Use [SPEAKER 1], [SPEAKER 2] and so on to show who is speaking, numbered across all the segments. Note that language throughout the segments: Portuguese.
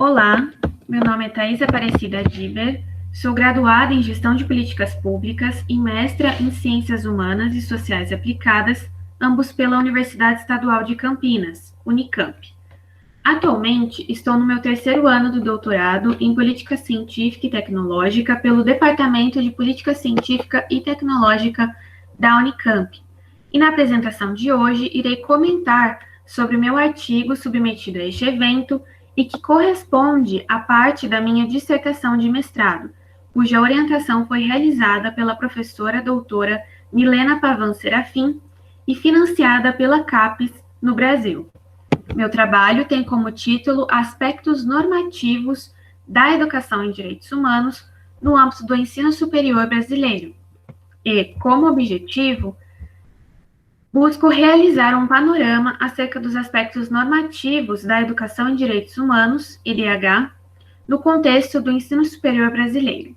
[SPEAKER 1] Olá, meu nome é Thaís Aparecida Diber, sou graduada em Gestão de Políticas Públicas e mestra em Ciências Humanas e Sociais Aplicadas, ambos pela Universidade Estadual de Campinas, Unicamp. Atualmente, estou no meu terceiro ano do doutorado em Política Científica e Tecnológica pelo Departamento de Política Científica e Tecnológica da Unicamp. E na apresentação de hoje, irei comentar sobre o meu artigo submetido a este evento e que corresponde à parte da minha dissertação de mestrado, cuja orientação foi realizada pela professora doutora Milena Pavan Serafim e financiada pela CAPES no Brasil. Meu trabalho tem como título Aspectos Normativos da Educação em Direitos Humanos no âmbito do ensino superior brasileiro e, como objetivo, busco realizar um panorama acerca dos aspectos normativos da educação em direitos humanos, EDH, no contexto do ensino superior brasileiro.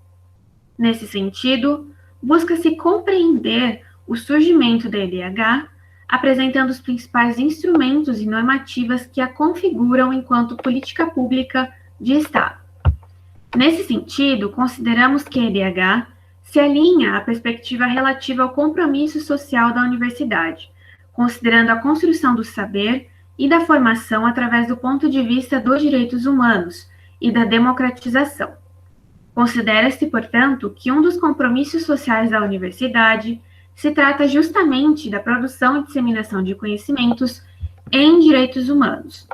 [SPEAKER 1] Nesse sentido, busca-se compreender o surgimento da EDH, apresentando os principais instrumentos e normativas que a configuram enquanto política pública de Estado. Nesse sentido, consideramos que a EDH se alinha à perspectiva relativa ao compromisso social da universidade, considerando a construção do saber e da formação através do ponto de vista dos direitos humanos e da democratização. Considera-se, portanto, que um dos compromissos sociais da universidade se trata justamente da produção e disseminação de conhecimentos em direitos humanos.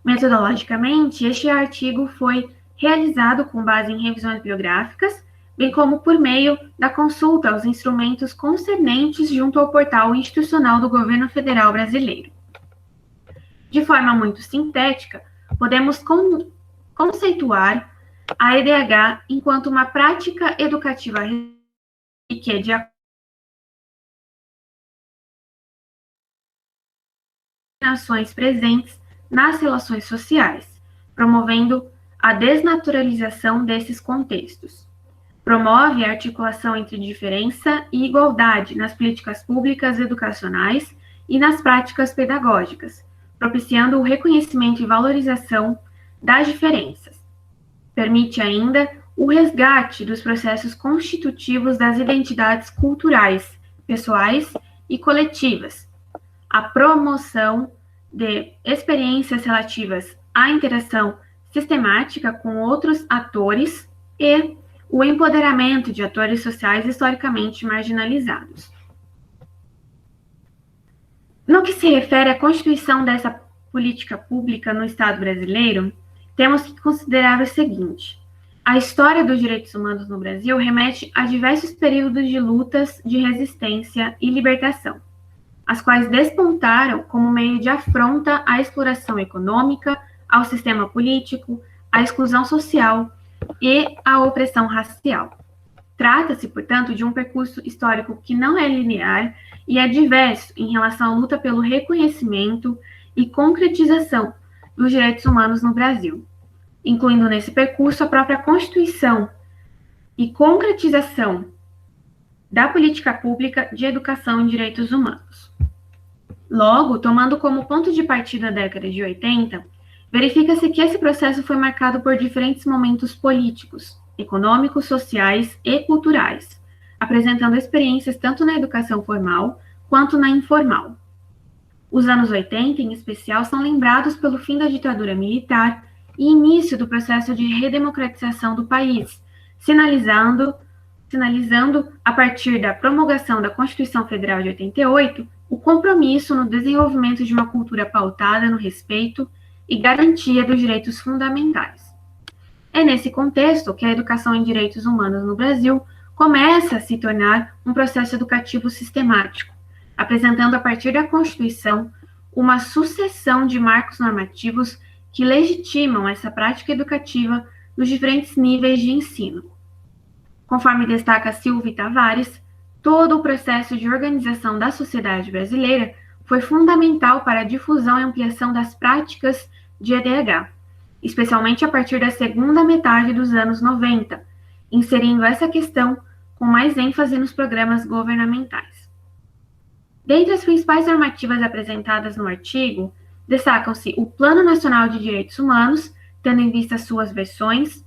[SPEAKER 1] Metodologicamente, este artigo foi realizado com base em revisões bibliográficas, bem como por meio da consulta aos instrumentos concernentes junto ao portal institucional do Governo Federal Brasileiro. De forma muito sintética, podemos conceituar a EDH enquanto uma prática educativa que é de ações presentes nas relações sociais, promovendo a desnaturalização desses contextos. Promove a articulação entre diferença e igualdade nas políticas públicas educacionais e nas práticas pedagógicas, propiciando o reconhecimento e valorização das diferenças. Permite ainda o resgate dos processos constitutivos das identidades culturais, pessoais e coletivas, a promoção de experiências relativas à interação sistemática com outros atores e o empoderamento de atores sociais historicamente marginalizados. No que se refere à constituição dessa política pública no Estado brasileiro, temos que considerar o seguinte: a história dos direitos humanos no Brasil remete a diversos períodos de lutas de resistência e libertação, as quais despontaram como meio de afronta à exploração econômica, ao sistema político, à exclusão social e à opressão racial. Trata-se, portanto, de um percurso histórico que não é linear e é diverso em relação à luta pelo reconhecimento e concretização dos direitos humanos no Brasil, incluindo nesse percurso a própria Constituição e concretização da política pública de educação em direitos humanos. Logo, tomando como ponto de partida a década de 80, verifica-se que esse processo foi marcado por diferentes momentos políticos, econômicos, sociais e culturais, apresentando experiências tanto na educação formal quanto na informal. Os anos 80, em especial, são lembrados pelo fim da ditadura militar e início do processo de redemocratização do país, sinalizando, a partir da promulgação da Constituição Federal de 88, o compromisso no desenvolvimento de uma cultura pautada no respeito e garantia dos direitos fundamentais. É nesse contexto que a educação em direitos humanos no Brasil começa a se tornar um processo educativo sistemático, apresentando a partir da Constituição uma sucessão de marcos normativos que legitimam essa prática educativa nos diferentes níveis de ensino. Conforme destaca Silvia Tavares, todo o processo de organização da sociedade brasileira foi fundamental para a difusão e ampliação das práticas de EDH, especialmente a partir da segunda metade dos anos 90, inserindo essa questão com mais ênfase nos programas governamentais. Dentre as principais normativas apresentadas no artigo, destacam-se o Plano Nacional de Direitos Humanos, tendo em vista suas versões,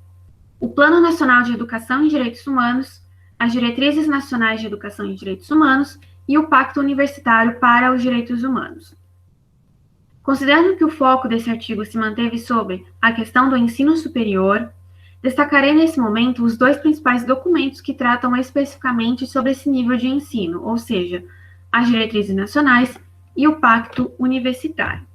[SPEAKER 1] o Plano Nacional de Educação e Direitos Humanos, as Diretrizes Nacionais de Educação e Direitos Humanos e o Pacto Universitário para os Direitos Humanos. Considerando que o foco desse artigo se manteve sobre a questão do ensino superior, destacarei nesse momento os dois principais documentos que tratam especificamente sobre esse nível de ensino, ou seja, as Diretrizes Nacionais e o Pacto Universitário.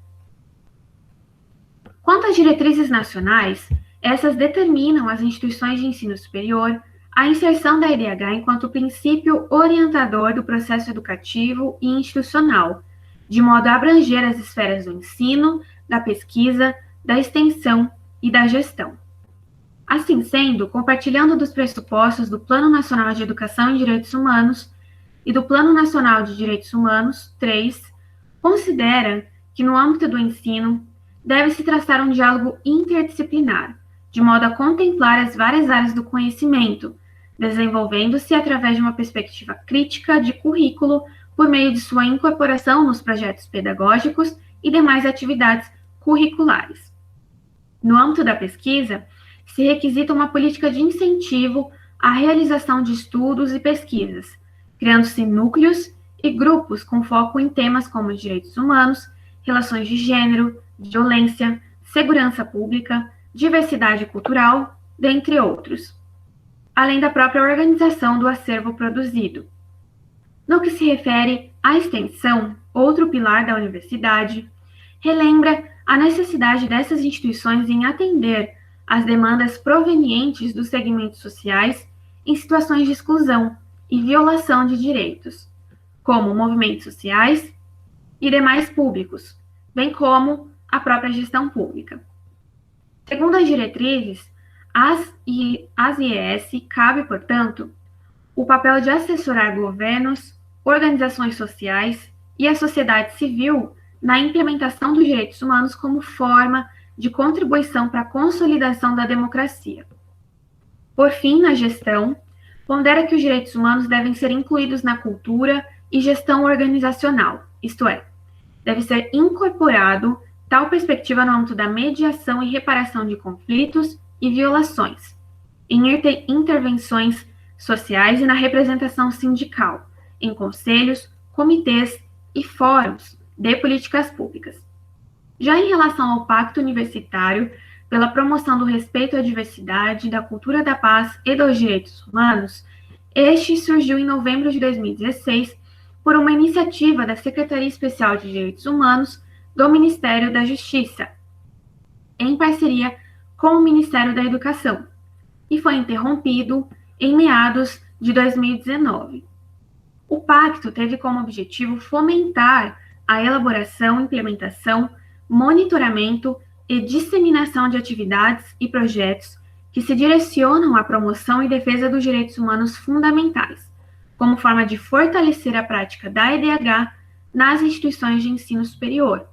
[SPEAKER 1] Quanto às diretrizes nacionais, essas determinam às instituições de ensino superior a inserção da EDH enquanto princípio orientador do processo educativo e institucional, de modo a abranger as esferas do ensino, da pesquisa, da extensão e da gestão. Assim sendo, compartilhando dos pressupostos do Plano Nacional de Educação e Direitos Humanos e do Plano Nacional de Direitos Humanos, 3, considera que no âmbito do ensino deve-se traçar um diálogo interdisciplinar, de modo a contemplar as várias áreas do conhecimento, desenvolvendo-se através de uma perspectiva crítica de currículo por meio de sua incorporação nos projetos pedagógicos e demais atividades curriculares. No âmbito da pesquisa, se requisita uma política de incentivo à realização de estudos e pesquisas, criando-se núcleos e grupos com foco em temas como direitos humanos, relações de gênero, violência, segurança pública, diversidade cultural, dentre outros, além da própria organização do acervo produzido. No que se refere à extensão, outro pilar da universidade, relembra a necessidade dessas instituições em atender às demandas provenientes dos segmentos sociais em situações de exclusão e violação de direitos, como movimentos sociais e demais públicos, bem como a própria gestão pública. Segundo as diretrizes, às IES cabe, portanto, o papel de assessorar governos, organizações sociais e a sociedade civil na implementação dos direitos humanos como forma de contribuição para a consolidação da democracia. Por fim, na gestão, pondera que os direitos humanos devem ser incluídos na cultura e gestão organizacional, isto é, deve ser incorporado tal perspectiva no âmbito da mediação e reparação de conflitos e violações, em intervenções sociais e na representação sindical, em conselhos, comitês e fóruns de políticas públicas. Já em relação ao Pacto Universitário, pela promoção do respeito à diversidade, da cultura da paz e dos direitos humanos, este surgiu em novembro de 2016 por uma iniciativa da Secretaria Especial de Direitos Humanos do Ministério da Justiça, em parceria com o Ministério da Educação, e foi interrompido em meados de 2019. O pacto teve como objetivo fomentar a elaboração, implementação, monitoramento e disseminação de atividades e projetos que se direcionam à promoção e defesa dos direitos humanos fundamentais, como forma de fortalecer a prática da EDH nas instituições de ensino superior.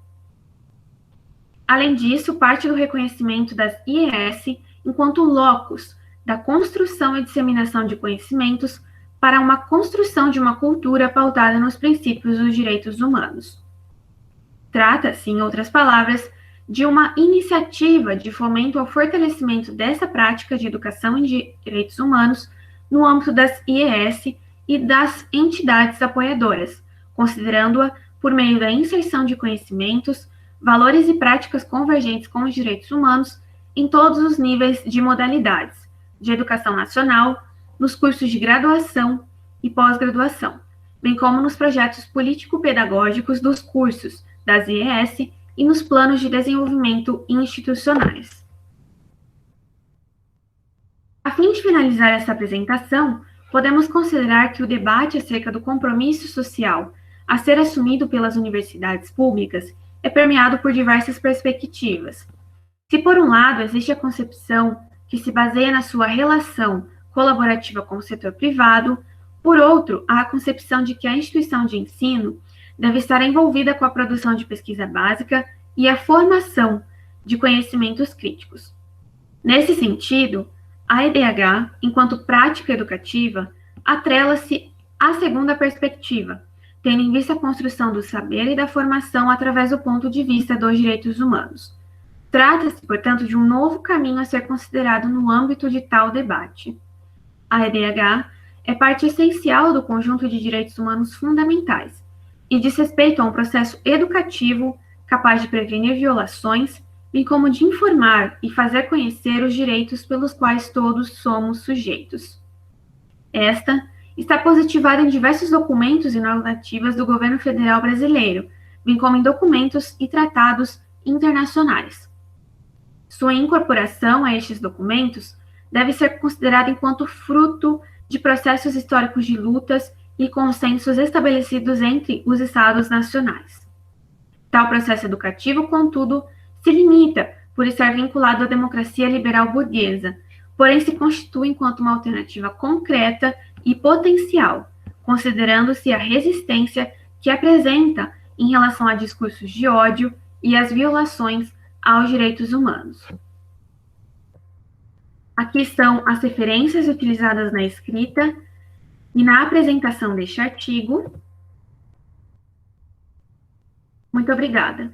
[SPEAKER 1] Além disso, parte do reconhecimento das IES enquanto locus da construção e disseminação de conhecimentos para uma construção de uma cultura pautada nos princípios dos direitos humanos. Trata-se, em outras palavras, de uma iniciativa de fomento ao fortalecimento dessa prática de educação em direitos humanos no âmbito das IES e das entidades apoiadoras, considerando-a por meio da inserção de conhecimentos, valores e práticas convergentes com os direitos humanos em todos os níveis de modalidades, de educação nacional, nos cursos de graduação e pós-graduação, bem como nos projetos político-pedagógicos dos cursos das IES e nos planos de desenvolvimento institucionais. A fim de finalizar essa apresentação, podemos considerar que o debate acerca do compromisso social a ser assumido pelas universidades públicas é permeado por diversas perspectivas. Se, por um lado, existe a concepção que se baseia na sua relação colaborativa com o setor privado, por outro, há a concepção de que a instituição de ensino deve estar envolvida com a produção de pesquisa básica e a formação de conhecimentos críticos. Nesse sentido, a EDH, enquanto prática educativa, atrela-se à segunda perspectiva, tendo em vista a construção do saber e da formação através do ponto de vista dos direitos humanos. Trata-se, portanto, de um novo caminho a ser considerado no âmbito de tal debate. A EDH é parte essencial do conjunto de direitos humanos fundamentais e diz respeito a um processo educativo capaz de prevenir violações, bem como de informar e fazer conhecer os direitos pelos quais todos somos sujeitos. Esta está positivada em diversos documentos e normativas do governo federal brasileiro, bem como em documentos e tratados internacionais. Sua incorporação a estes documentos deve ser considerada enquanto fruto de processos históricos de lutas e consensos estabelecidos entre os Estados nacionais. Tal processo educativo, contudo, se limita por estar vinculado à democracia liberal burguesa, porém se constitui enquanto uma alternativa concreta e potencial, considerando-se a resistência que apresenta em relação a discursos de ódio e as violações aos direitos humanos. Aqui estão as referências utilizadas na escrita e na apresentação deste artigo. Muito obrigada.